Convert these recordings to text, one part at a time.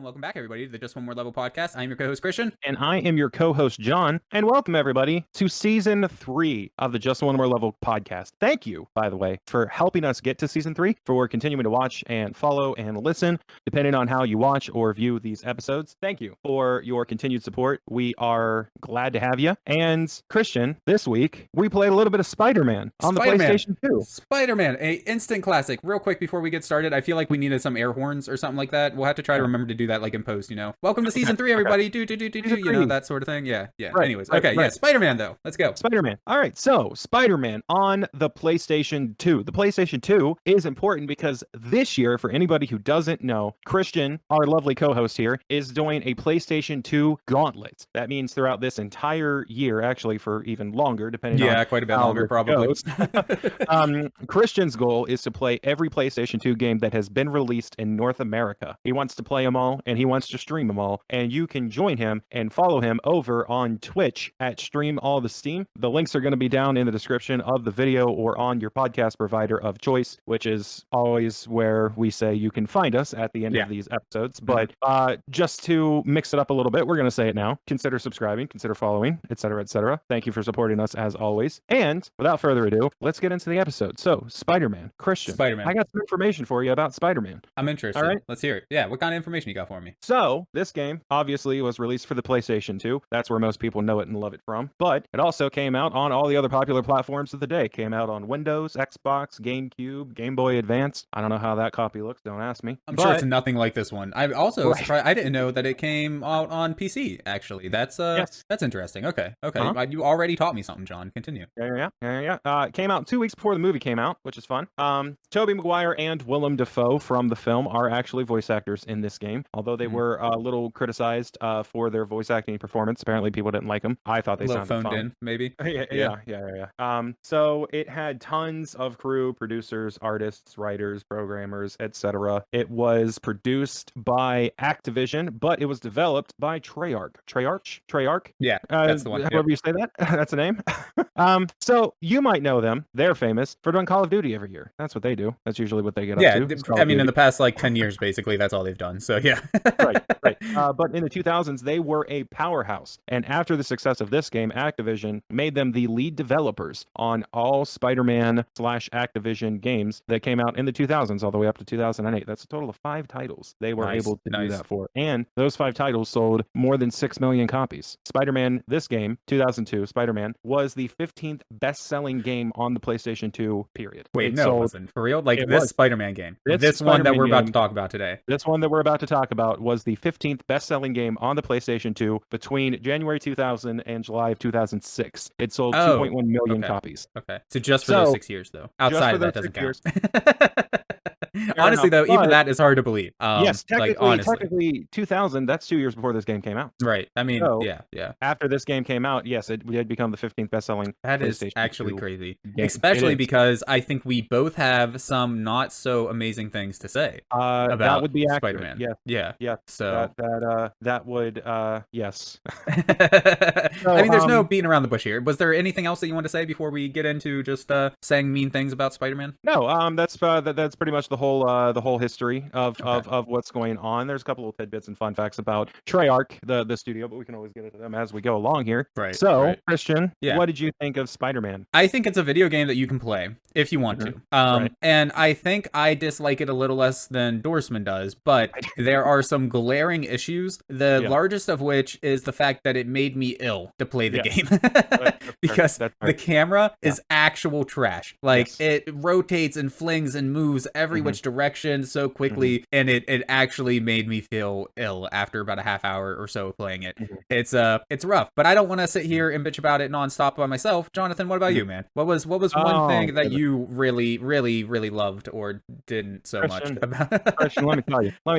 welcome back, everybody, to the Just One More Level podcast. I'm your co-host, Christian. And I am your co-host, John. And welcome, everybody, to Season 3 of the Just One More Level podcast. Thank you, by the way, for helping us get to Season 3, for continuing to watch and follow and listen, depending on how you watch or view these episodes. Thank you for your continued support. We are glad to have you. And Christian, this week, we played a little bit of Spider-Man on the PlayStation 2. Spider-Man, a instant classic. Real quick before we get started, I feel like we needed some air horns or something like that. We'll have to try to remember to do that like in post, you know. Welcome to Season 3, everybody. Do, you know, that sort of thing. Yeah. Right, Anyways, right, okay, right. yeah, Spider-Man, though. Let's go. Spider-Man. All right, so Spider-Man on the PlayStation 2. The PlayStation 2 is important because this year, for anybody who doesn't know, Christian, our lovely co-host here, is doing a PlayStation 2 gauntlet. That means throughout this entire year, actually for even longer, depending on quite a bit longer, probably. Christian's goal is to play every PlayStation 2 game that has been released in North America. He wants to play them all, and he wants to stream them all, and you can join him and follow him over on Twitch at Stream All the Steam. The links are going to be down in the description of the video or on your podcast provider of choice, which is always where we say you can find us at the end of these episodes. But just to mix it up a little bit, we're going to say it now. Consider subscribing, consider following, etc., etc. Thank you for supporting us as always. And without further ado, let's get into the episode. So, Spider-Man. Christian, Spider-Man. I got some information for you about Spider-Man. I'm interested. All right. Let's hear it. Yeah, what kind of information you got for me? So, this game obviously was released for the PlayStation 2. That's where most people know it and love it from. But it also came out on all the other popular platforms of the day. Came out on Windows, Xbox, GameCube, Game Boy Advance. I don't know how that copy looks. Don't ask me. I'm sure it's nothing like this one. I also surprised. I didn't know that it came out on PC, actually. That's that's interesting. Okay. You already taught me something, John. Continue. Yeah. It came out 2 weeks before the movie came out, which is fun. Tobey Maguire and Willem Dafoe from the film are actually voice actors in this game, although they were a little criticized for their voice acting performance. Apparently, people didn't like them. I thought they sounded phoned fun. in, maybe. Yeah. So it had tons of crew, producers, artists, writers, programmers, etc. It was produced by Activision, but it was developed by Treyarch. Treyarch? Yeah, that's the one. However you say that. That's a name. So you might know them. They're famous for doing Call of Duty every year. That's what they do. That's usually what they get up to. I mean, in the past, 10 years, basically, that's all they've done. So, yeah. Right. But in the 2000s, they were a powerhouse. And after the success of this game, Activision made them the lead developers on all Spider-Man/Activision games that came out in the 2000s all the way up to 2008. That's a total of 5 titles they were able to do that for. And those 5 titles sold more than 6 million copies. Spider-Man, this game, 2002, Spider-Man, was the 15th best-selling game on the PlayStation 2, period. Wait, it wasn't. For real? This Spider-Man game. This one Spider-Man that we're about game, to talk about today. This one that we're about to talk about was the 15th best-selling game on the PlayStation 2 between January 2000 and July of 2006. It sold 2.1 million copies. Okay. So just for those 6 years, though. Outside of that doesn't count. Honestly, though, even that is hard to believe. Yes, technically 2000, that's 2 years before this game came out. Right. I mean, yeah. After this game came out, yes, it had become the 15th best-selling That is PlayStation actually 2 crazy. game. Especially because I think we both have some not so amazing things to say about that would be Spider-Man. Yeah. So that would yes. I mean, there's no beating around the bush here. Was there anything else that you want to say before we get into just saying mean things about Spider-Man? No, that's pretty much the whole history of what's going on. There's a couple of tidbits and fun facts about Treyarch, the studio, but we can always get into them as we go along here. Right. So, Christian, what did you think of Spider-Man? I think it's a video game that you can play if you want to. And I think I dislike it a little less than Dorsman does, but there are some glaring issues, the largest of which is the fact that it made me ill to play the game. Because the camera is actual trash. It rotates and flings and moves every which direction so quickly, and it actually made me feel ill after about a half hour or so playing it. It's rough, but I don't want to sit here and bitch about it nonstop by myself. Jonathan, what about you, man? What was one thing that you really loved or didn't so much about? Christian, let me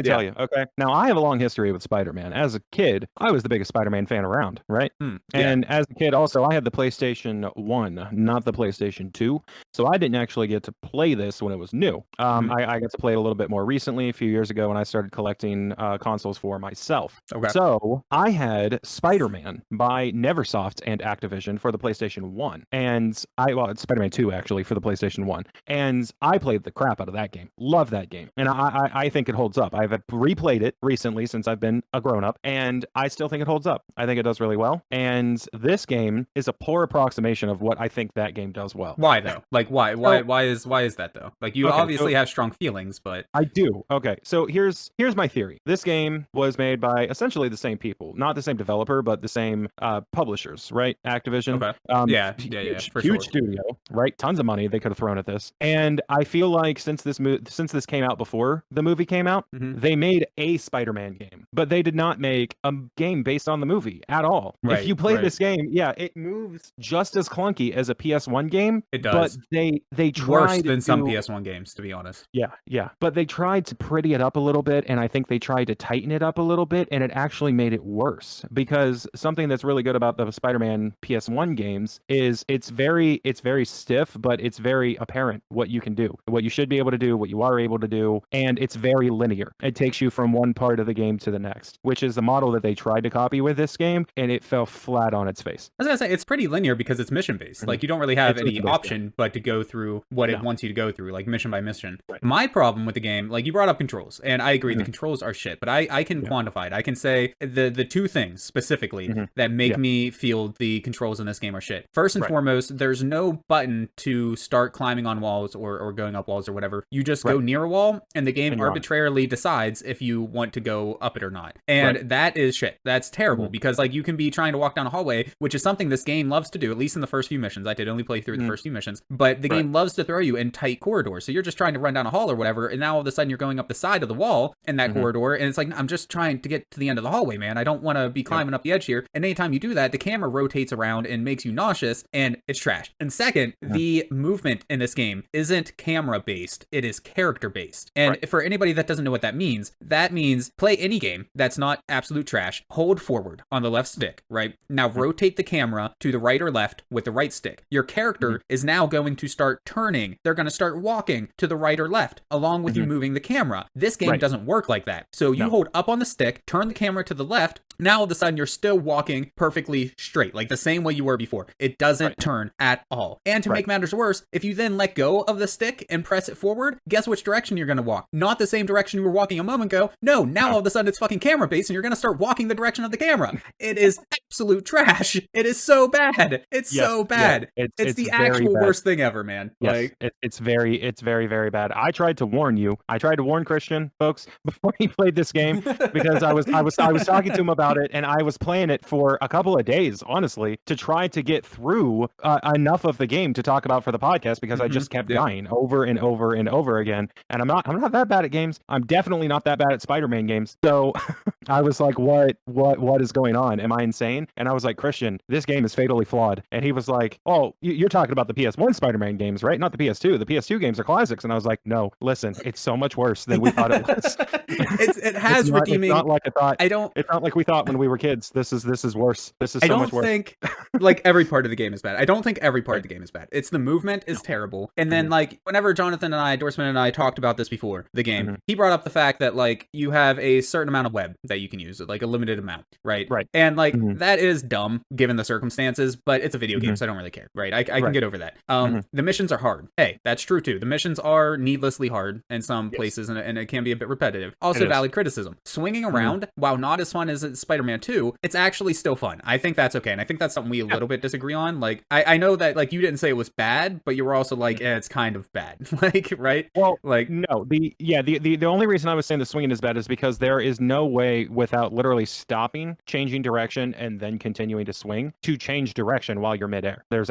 tell you. Okay, now I have a long history with Spider-Man. As a kid, I was the biggest Spider-Man fan around, right? And as a kid, also, I had the PlayStation 1, not the PlayStation 2, so I didn't actually get to play this when it was new. I I got to play it a little bit more recently, a few years ago, when I started collecting consoles for myself. Okay. So I had Spider-Man by Neversoft and Activision for the PlayStation 1. And it's Spider-Man 2 actually for the PlayStation 1. And I played the crap out of that game. Love that game. And I think it holds up. I've replayed it recently since I've been a grown-up, and I still think it holds up. I think it does really well. And this game is a poor approximation of what I think that game does well. Why though? Like why is that though? Like you obviously have strong feelings, but I do. Okay. So here's my theory. This game was made by essentially the same people, not the same developer, but the same publishers, right? Activision. Okay. Yeah, for huge sure. studio, right? Tons of money they could have thrown at this. And I feel like since this came out before the movie came out, they made a Spider-Man game, but they did not make a game based on the movie at all. Right, if you play this game, it moves just as clunky as a PS1 game. It does. But they tried worse than some PS1 games, to be honest. Yeah. But they tried to pretty it up a little bit, and I think they tried to tighten it up a little bit, and it actually made it worse. Because something that's really good about the Spider-Man PS1 games is it's very stiff, but it's very apparent what you can do, what you should be able to do, what you are able to do, and it's very linear. It takes you from one part of the game to the next, which is the model that they tried to copy with this game, and it fell flat on its face. I was gonna say it's pretty linear because it's mission based. Like you don't really have any option but to go through what it wants you to go through, like mission by mission. Right. My problem with the game, like you brought up controls, and I agree the controls are shit, but I can quantify it. I can say the two things specifically that make me feel the controls in this game are shit. First and foremost, there's no button to start climbing on walls or going up walls or whatever. You just go near a wall, and the game arbitrarily decides if you want to go up it or not. And that is shit. That's terrible because like you can be trying to walk down a hallway, which is something this game loves to do, at least in the first few missions. I did only play through the first few missions, but the game loves to throw you in tight corridors. So you're just trying to run down a hall or whatever, and now all of a sudden you're going up the side of the wall in that corridor, and it's like, I'm just trying to get to the end of the hallway, man. I don't want to be climbing up the edge here. And anytime you do that, the camera rotates around and makes you nauseous, and it's trash. And second, the movement in this game isn't camera based, it is character based. And for anybody that doesn't know what that means play any game that's not absolute trash, hold forward on the left stick, right? Now rotate the camera to the right or left with the right stick. Your character is now going to start turning. They're going to start walking to the right or left along with you moving the camera. This game doesn't work like that. So you hold up on the stick, turn the camera to the left. Now all of a sudden you're still walking perfectly straight, like the same way you were before. It doesn't turn at all. And to make matters worse, if you then let go of the stick and press it forward, guess which direction you're going to walk? Not the same direction you were walking a moment ago. No, now all of a sudden it's fucking camera based and you're going to start walking the direction of the camera. It is absolute trash. It is so bad. It's so bad. It's the actual worst thing ever, man. Yes, like it's very, very bad. I tried to warn you. I tried to warn Christian, folks, before he played this game, because I was talking to him about it, and I was playing it for a couple of days, honestly, to try to get through enough of the game to talk about for the podcast, because I just kept dying over and over and over again. And I'm not that bad at games. I'm definitely not that bad at Spider-Man games. So I was like, what is going on? Am I insane? And I was like, Christian, this game is fatally flawed. And he was like, oh, you're talking about the PS1 Spider-Man games, right? Not the PS2. The PS2 games are classics. And I was like, no, listen, it's so much worse than we thought it was. It has redeeming. It's not like I thought. It's not like we thought when we were kids. This is worse. This is so much worse. I don't think like every part of the game is bad. I don't think every part of the game is bad. It's the movement is terrible. And then like whenever Jonathan and I, Dorsman and I talked about this before the game, he brought up the fact that like you have a certain amount of web that you can use, like a limited amount, right? Right. And like that is dumb given the circumstances, but it's a video game, so I don't really care, right? I can get over that. The missions are hard. Hey, that's true too. The missions are needlessly hard in some places, and it can be a bit repetitive. Also, valid criticism. Swinging around, while not as fun as Spider-Man 2, it's actually still fun. I think that's okay, and I think that's something we a little bit disagree on. Like, I know that like you didn't say it was bad, but you were also like, it's kind of bad, like, right? Well, like, no, the only reason I was saying the swinging is bad is because there is no way without literally stopping, changing direction, and then continuing to swing to change direction while you're midair. There's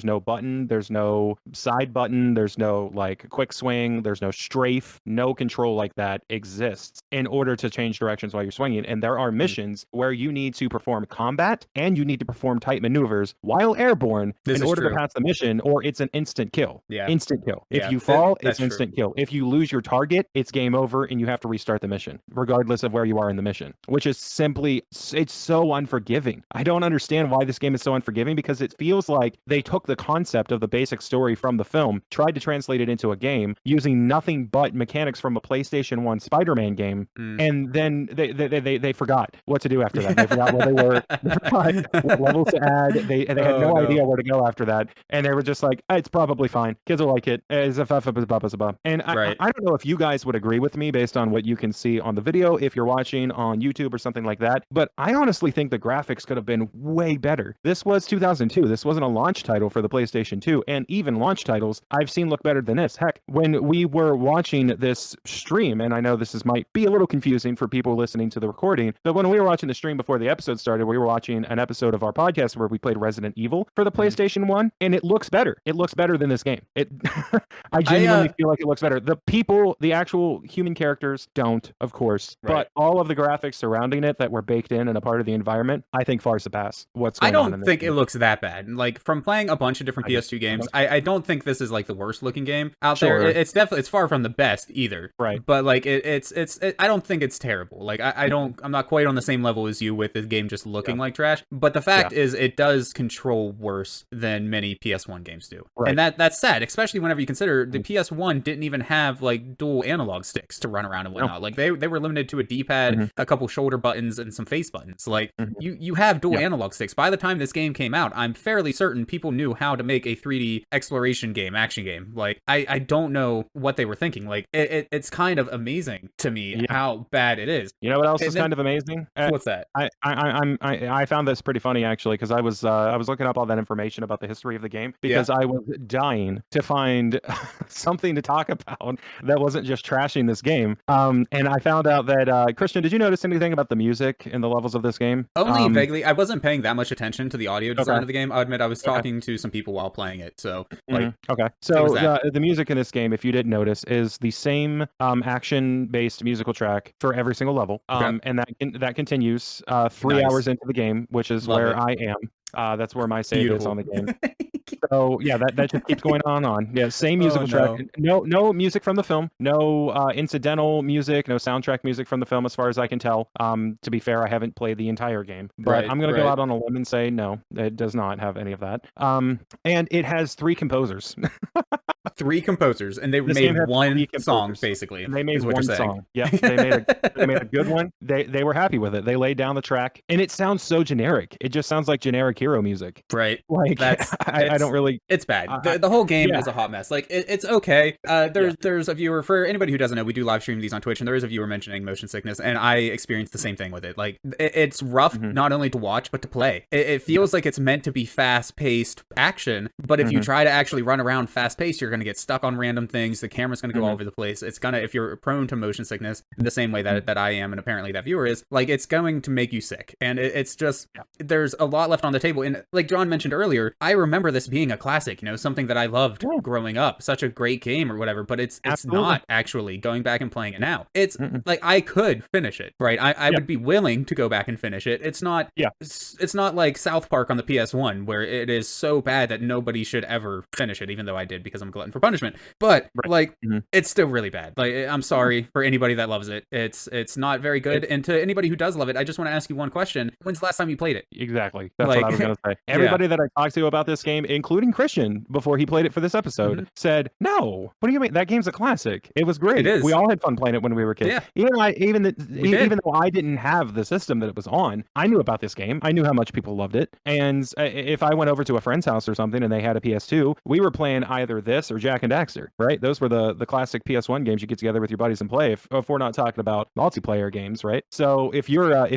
no button, there's no side button, there's no like quick swing, there's no strafe, no control like that exists in order to change directions while you're swinging. And there are missions where you need to perform combat and you need to perform tight maneuvers while airborne in order to pass the mission, or it's an instant kill. Instant kill. If you fall, it's instant kill. If you lose your target, it's game over and you have to restart the mission, regardless of where you are in the mission, which is simply, it's so unforgiving. I don't understand why this game is so unforgiving, because it feels like they took the concept of the basic story from the film, tried to translate it into a game using nothing but mechanics from a PlayStation 1 Spider-Man game, and then they forgot what to do after that. They forgot where they were, they forgot what levels to add. They had no idea where to go after that, and they were just like, it's probably fine. Kids will like it. And I don't know if you guys would agree with me based on what you can see on the video if you're watching on YouTube or something like that, but I honestly think the graphics could have been way better. This was 2002. This wasn't a launch title for the PlayStation 2, and even launch titles I've seen look better than this. Heck, when we were watching this stream, and I know this might be a little confusing for people listening to the recording, but when we were watching the stream before the episode started, we were watching an episode of our podcast where we played Resident Evil for the PlayStation 1, and it looks better. It looks better than this game. I genuinely feel like it looks better. The people, the actual human characters don't, of course, but all of the graphics surrounding it that were baked in and a part of the environment, I think far surpass what's going on in this. I don't think it looks that bad. Like, from playing a bunch of different PS2 games, I don't think this is like the worst looking game out there. It's definitely, it's far from the best either. Right. But like it's I don't think it's terrible. Like I'm not quite on the same level as you with the game just looking like trash. But the fact is, it does control worse than many PS1 games do. Right. And that's sad, especially whenever you consider the PS1 didn't even have like dual analog sticks to run around and whatnot. Like they were limited to a D-pad, a couple shoulder buttons, and some face buttons. Like you have dual analog sticks. By the time this game came out, I'm fairly certain people knew how to make a 3D exploration game, action game. Like I don't know what they were thinking. Like it's kind of amazing to me how bad it is. You know what else is kind of amazing? What's that? I found this pretty funny actually, because I was looking up all that information about the history of the game, because I was dying to find something to talk about that wasn't just trashing this game. And I found out that Christian, did you notice anything about the music and the levels of this game? Only vaguely. I wasn't paying that much attention to the audio design of the game. I'll admit I was talking to some people while playing it. So like so the music in this game, if you didn't notice, is the same action-based musical track for every single level. And that continues 3 hours into the game, which is where I am. That's where my save is on the game. So yeah, that just keeps going on. Yeah, same musical track. No music from the film. No incidental music. No soundtrack music from the film, as far as I can tell. To be fair, I haven't played the entire game, but I'm gonna go out on a limb and say no, it does not have any of that. And it has 3 composers. 3 composers, and they made one song basically. And they made one song. Yeah, they made a good one. They were happy with it. They laid down the track, and it sounds so generic. It just sounds like generic hero music. Right. Like I don't really. It's bad. The whole game is a hot mess. Like it's okay. There's a viewer, for anybody who doesn't know, we do live stream these on Twitch, and there is a viewer mentioning motion sickness, and I experienced the same thing with it. Like it's rough, not only to watch but to play. It feels like it's meant to be fast paced action, but if you try to actually run around fast paced, you're gonna get stuck on random things. The camera's gonna go all over the place. It's gonna, if you're prone to motion sickness the same way that I am, and apparently that viewer is, like, it's going to make you sick. And it's just there's a lot left on the table. And like John mentioned earlier, I remember this being a classic, something that I loved growing up, such a great game or whatever, but it's not actually. Going back and playing it now, it's like I could finish it, right? I would be willing to go back and finish it. It's not it's not like South Park on the PS1 where it is so bad that nobody should ever finish it, even though I did because I'm a glutton for punishment. But it's still really bad. Like, I'm sorry for anybody that loves it. It's not very good. And to anybody who does love it, I just want to ask you one question. When's the last time you played it? Exactly. That's what I was going to say. Everybody that I talked to about this game, including Christian, before he played it for this episode, said, no, what do you mean? That game's a classic. It was great. It is. We all had fun playing it when we were kids. Yeah. Even though I didn't have the system that it was on, I knew about this game. I knew how much people loved it. And if I went over to a friend's house or something and they had a PS2, we were playing either this or Jak and Daxter, right? Those were the classic PS1 games you get together with your buddies and play, if we're not talking about multiplayer games, right? So if you're a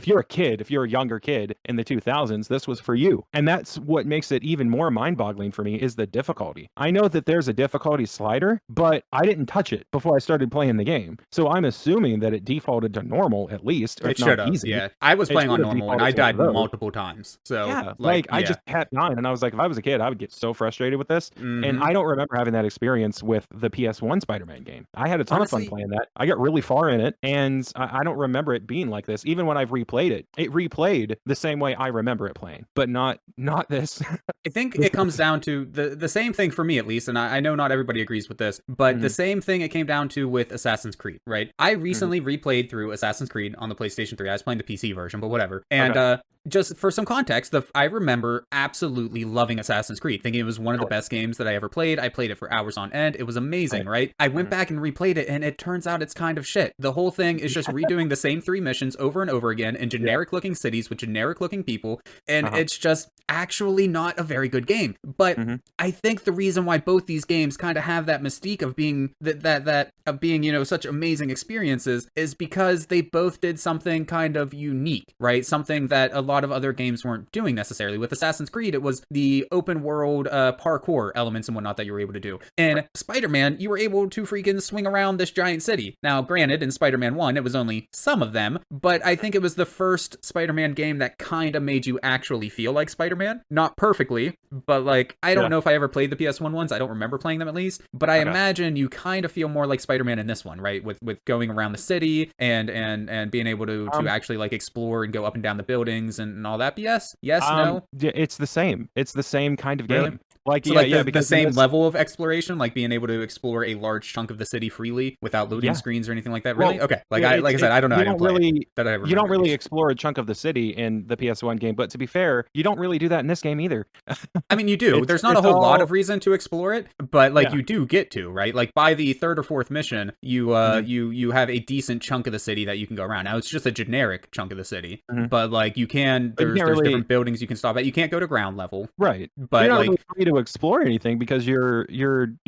younger kid in the 2000s, this was for you. And that's what makes it even more mind-boggling for me, is the difficulty. I know that there's a difficulty slider, but I didn't touch it before I started playing the game. So I'm assuming that it defaulted to normal, at least, if not easy. Yeah, I was playing on normal and I died multiple times. So I just kept dying, and I was like, if I was a kid, I would get so frustrated with this. And I don't remember having that experience with the PS1 Spider-Man game. I had a ton of fun playing that. I got really far in it, and I don't remember it being like this. Even when I've replayed it, it replayed the same way I remember it playing, but not this. I think it comes down to the same thing for me, at least, and I know not everybody agrees with this, but the same thing it came down to with Assassin's Creed, right? I recently replayed through Assassin's Creed on the PlayStation 3. I was playing the PC version, but whatever. And just for some context, I remember absolutely loving Assassin's Creed, thinking it was one of the best games that I ever played. I played it for hours on end. It was amazing, right? I went back and replayed it, and it turns out it's kind of shit. The whole thing is just redoing the same 3 missions over and over again in generic-looking cities with generic-looking people, and it's just actually not a very good game. But I think the reason why both these games kind of have that mystique of being of being, you know, such amazing experiences is because they both did something kind of unique, right? Something that a lot of other games weren't doing necessarily. With Assassin's Creed, it was the open world parkour elements and whatnot that you were able to do. In Spider-Man, you were able to freaking swing around this giant city. Now, granted, in Spider-Man 1, it was only some of them, but I think it was the first Spider-Man game that kind of made you actually feel like Spider-Man. Not perfectly, but like, I don't know if I ever played the PS1 ones. I don't remember playing them at least, but I imagine you kind of feel more like Spider-Man in this one, right? With going around the city and being able to actually like explore and go up and down the buildings and all that BS. Yes, no? Yeah, it's the same. It's the same kind of game. Really? Like, so the same level of exploration, like being able to explore a large chunk of the city freely without loading screens or anything like that. Really? Well, okay. Like I said, I don't know. I don't really you don't really explore a chunk of the city in the PS1 game, but to be fair, you don't really do that in this game either. I mean, you do. There's not a whole lot of reason to explore it, but like you do get to, right? Like by the 3rd or 4th mission, you you have a decent chunk of the city that you can go around. Now it's just a generic chunk of the city, but like you can. There's different buildings you can stop at. You can't go to ground level, right? But you're not like really free to explore anything because you're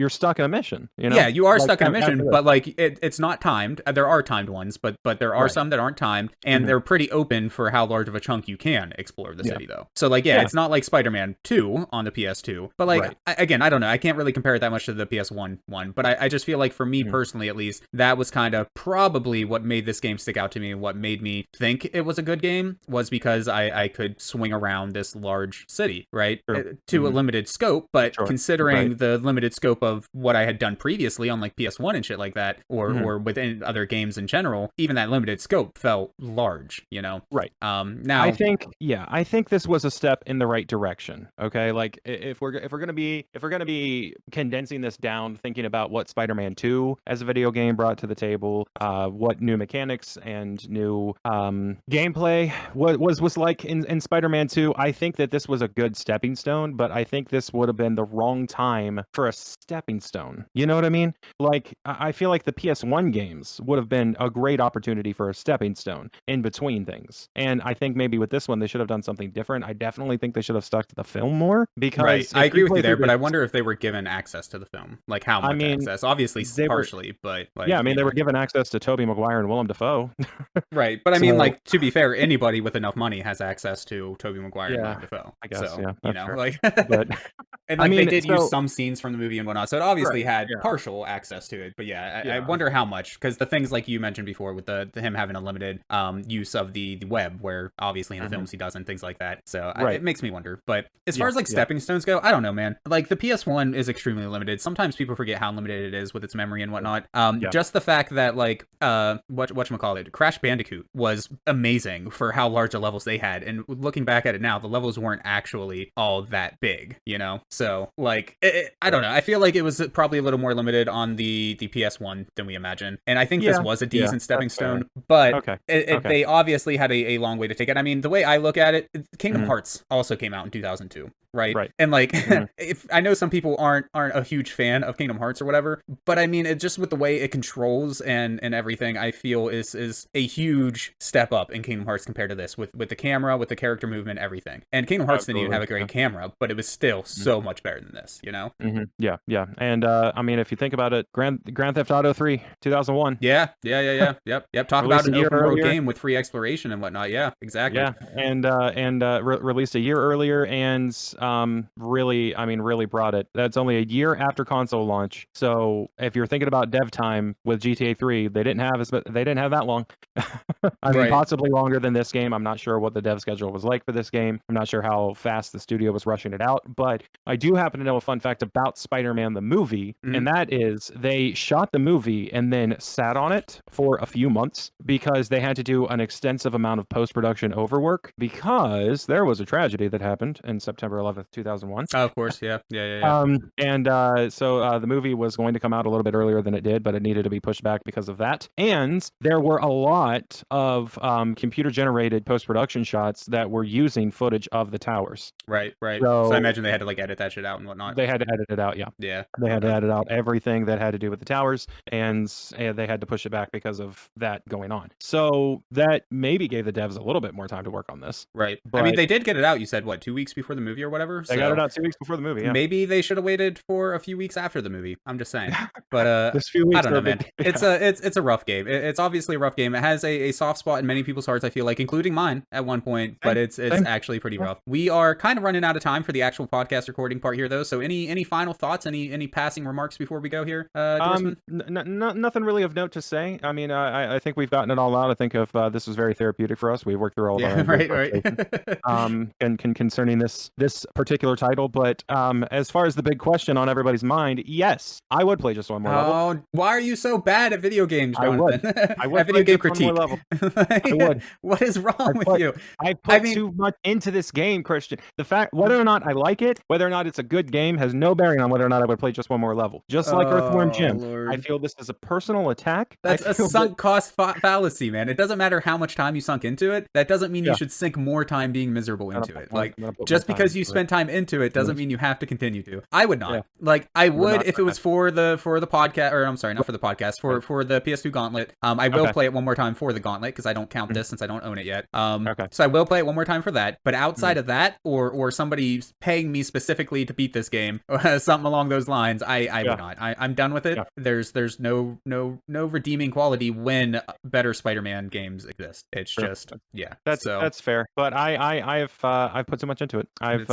stuck in a mission. You know? Yeah, you are stuck in a mission, but like it's not timed. There are timed ones, but there are some that aren't timed, and they're pretty open for how large of a chunk you can explore the city though. So like it's not like Spider-Man 2 on the PS2, but like again, I don't know. I can't really compare it that much to the PS1 one, but I just feel like for me personally, at least, that was kind of probably what made this game stick out to me and what made me think it was a good game was because I could swing around this large city, right? To a limited scope, but considering the limited scope of what I had done previously on like PS1 and shit like that, or within other games in general, even that limited scope felt large, you know? Right. Now I think this was a step in the right direction. Okay, like if we're gonna be condensing this down, thinking about what Spider-Man 2 as a video game brought to the table, what new mechanics and new gameplay was like in Spider-Man 2, I think that this was a good stepping stone, but I think this would have been the wrong time for a stepping stone. You know what I mean? Like, I feel like the PS1 games would have been a great opportunity for a stepping stone in between things. And I think maybe with this one, they should have done something different. I definitely think they should have stuck to the film more because I agree with you there, but I wonder if they were given access to the film. Like how much access? Obviously, partially, but like, yeah, I mean, they were given access to Tobey Maguire and Willem Dafoe. Right. But I mean, like, to be fair, anybody with enough money has access to Tobey Maguire and Willem Dafoe. I guess, so, you know, fair. like, but, and like, I mean, they did use some scenes from the movie and whatnot, so it obviously had partial access to it. But I wonder how much, because the things like you mentioned before with the him having a limited use of the web, where obviously in the films he doesn't, things like that. So it makes me wonder. But as far as like stepping stones go, I don't know, man. Like the PS1 is extremely limited. Sometimes people forget how limited it is with its memory and whatnot. Just the fact that like whatchamacallit, Crash Bandicoot was amazing for how large the levels they had, and looking back at it now, the levels weren't actually all that big, you know. So like I don't know. I feel like it was probably a little more limited on the PS1 than we imagine, and I think this was a decent stepping stone. But they obviously had a long way to take it. I mean, the way I look at it, Kingdom Hearts also came out in 2002. Right. And like, if I know some people aren't a huge fan of Kingdom Hearts or whatever, but I mean, it just with the way it controls and everything, I feel is a huge step up in Kingdom Hearts compared to this with the camera, with the character movement, everything. And Kingdom Hearts didn't even have a great camera, but it was still so much better than this, you know? Yeah. And I mean, if you think about it, Grand Theft Auto 3, 2001. Yep. Talk about an open world game with free exploration and whatnot. Yeah, exactly. Yeah, and released a year earlier, and really brought it. That's only a year after console launch. So if you're thinking about dev time with GTA 3, they didn't have that long. I mean, possibly longer than this game. I'm not sure what the dev schedule was like for this game. I'm not sure how fast the studio was rushing it out, but I do happen to know a fun fact about Spider-Man the movie, and that is they shot the movie and then sat on it for a few months because they had to do an extensive amount of post-production overwork because there was a tragedy that happened in September 11th, 2001. Oh, of course, yeah. So the movie was going to come out a little bit earlier than it did, but it needed to be pushed back because of that. And there were a lot of computer-generated post-production shots that were using footage of the towers. Right. So I imagine they had to like edit that shit out and whatnot. They had to edit it out, yeah. Yeah. They had to edit out everything that had to do with the towers, and they had to push it back because of that going on. So that maybe gave the devs a little bit more time to work on this. Right. But I mean, they did get it out, you said, what, 2 weeks before the movie or whatever? They got it out 2 weeks before the movie, yeah. Maybe they should have waited for a few weeks after the movie. I'm just saying. But this few weeks I don't know, man. It's a rough game. It's obviously a rough game. It has a soft spot in many people's hearts, I feel like, including mine at one point, but it's actually pretty rough. We are kind of running out of time for the actual podcast recording part here, though. So any final thoughts, any passing remarks before we go here? Nothing really of note to say. I mean, I think we've gotten it all out. I think if this was very therapeutic for us. We worked through all of our right. Concerning this particular title, but as far as the big question on everybody's mind, yes, I would play just one more level. Oh, why are you so bad at video games, Jonathan? I would at video game critique. Level. I would. What is wrong with you? I put too much into this game, Christian. The fact whether or not I like it, whether or not it's a good game, has no bearing on whether or not I would play just one more level. Just like Earthworm Jim, Lord. I feel this is a personal attack. That's a sunk cost fallacy, man. It doesn't matter how much time you sunk into it. That doesn't mean you should sink more time being miserable into it. Like, just because you spend time into it doesn't mean you have to continue to. I would not. Like, I would if it was for the podcast, or I'm sorry, not for the podcast, for the PS2 Gauntlet. I will play it one more time for the Gauntlet because I don't count this since I don't own it yet. So I will play it one more time for that. But outside of that, or somebody paying me specifically to beat this game, something along those lines, I would not. I'm done with it. There's no redeeming quality when better Spider-Man games exist. It's just that's fair. But I've put too much into it. I've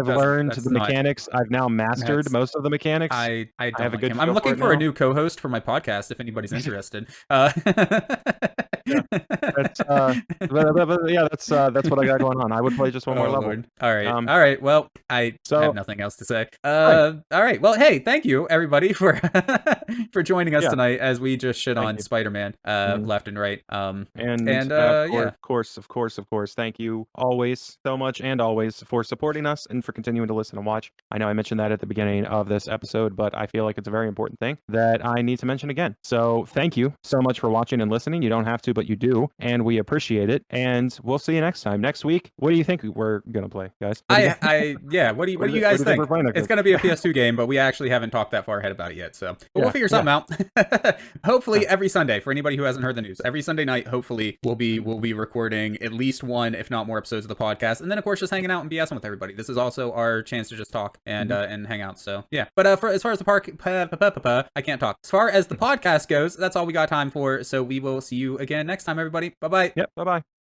learned the mechanics. I've now mastered most of the mechanics. I have a good. I'm looking for a new co-host for my podcast if anybody's interested. That's what I got going on. I would play just one more level. Lord. All right. Well, I have nothing else to say. All right. Well, hey, thank you everybody for joining us tonight as we just shit on Spider-Man left and right. Of course. Thank you always so much and always for supporting us and for continuing to listen and watch. I know I mentioned that at the beginning of this episode, but I feel like it's a very important thing that I need to mention again. So thank you so much for watching and listening. You don't have to, but you do, and we appreciate it. And we'll see you next time. Next week, what do you think we're gonna play, guys? What do you guys think? It's gonna be a PS2 game, but we actually haven't talked that far ahead about it yet. So we'll figure something out. Hopefully every Sunday, for anybody who hasn't heard the news, every Sunday night, hopefully we'll be recording at least one, if not more, episodes of the podcast, and then of course just hanging out and BSing with everybody. This is also our chance to just talk and hang out. So yeah, but as far as the I can't talk. As far as the podcast goes, that's all we got time for. So we will see you again next time, everybody. Bye bye. Yep. Bye bye.